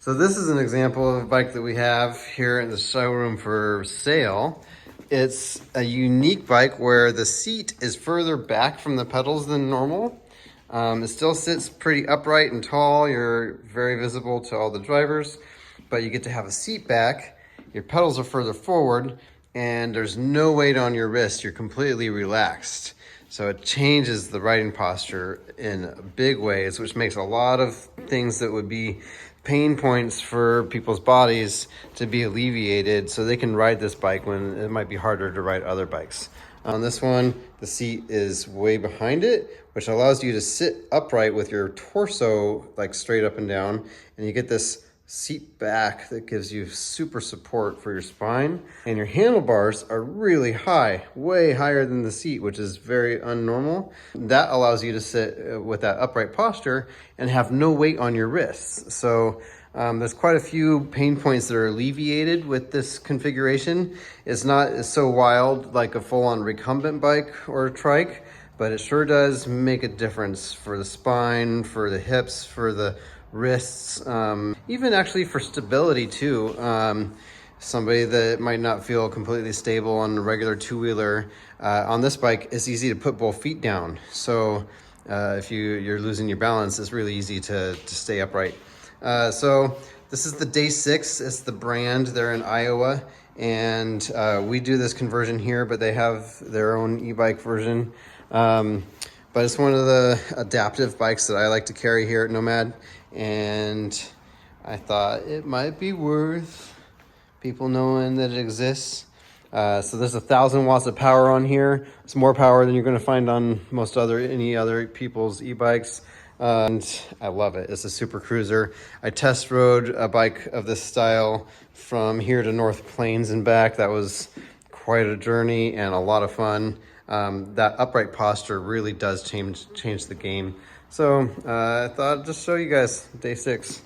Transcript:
So this is an example of a bike that we have here in the showroom for sale. It's a unique bike where the seat is further back from the pedals than normal. It still sits pretty upright and tall. You're very visible to all the drivers, but you get to have a seat back. Your pedals are further forward and there's no weight on your wrist. You're completely relaxed. So it changes the riding posture in big ways, which makes a lot of things that would be pain points for people's bodies to be alleviated so they can ride this bike when it might be harder to ride other bikes. On this one, the seat is way behind it, which allows you to sit upright with your torso like straight up and down, and you get this seat back that gives you super support for your spine. And your handlebars are really high, way higher than the seat, which is very unnormal. That allows you to sit with that upright posture and have no weight on your wrists. So there's quite a few pain points that are alleviated with this configuration. It's not so wild like a full-on recumbent bike or a trike, but it sure does make a difference for the spine, for the hips, for the wrists, even actually for stability too. Somebody that might not feel completely stable on a regular two-wheeler, on this bike, it's easy to put both feet down. So if you're losing your balance, it's really easy to stay upright. So this is the Day 6. It's the brand. They're in Iowa, and we do this conversion here, but they have their own e-bike version. But it's one of the adaptive bikes that I like to carry here at Nomad, and I thought it might be worth people knowing that it exists. So there's 1000 watts of power on here. It's more power than you're going to find on any other people's e-bikes. And I love it. It's a super cruiser. I test rode a bike of this style from here to North Plains and back. That was quite a journey and a lot of fun. That upright posture really does change the game. So I thought I'd just show you guys Day 6.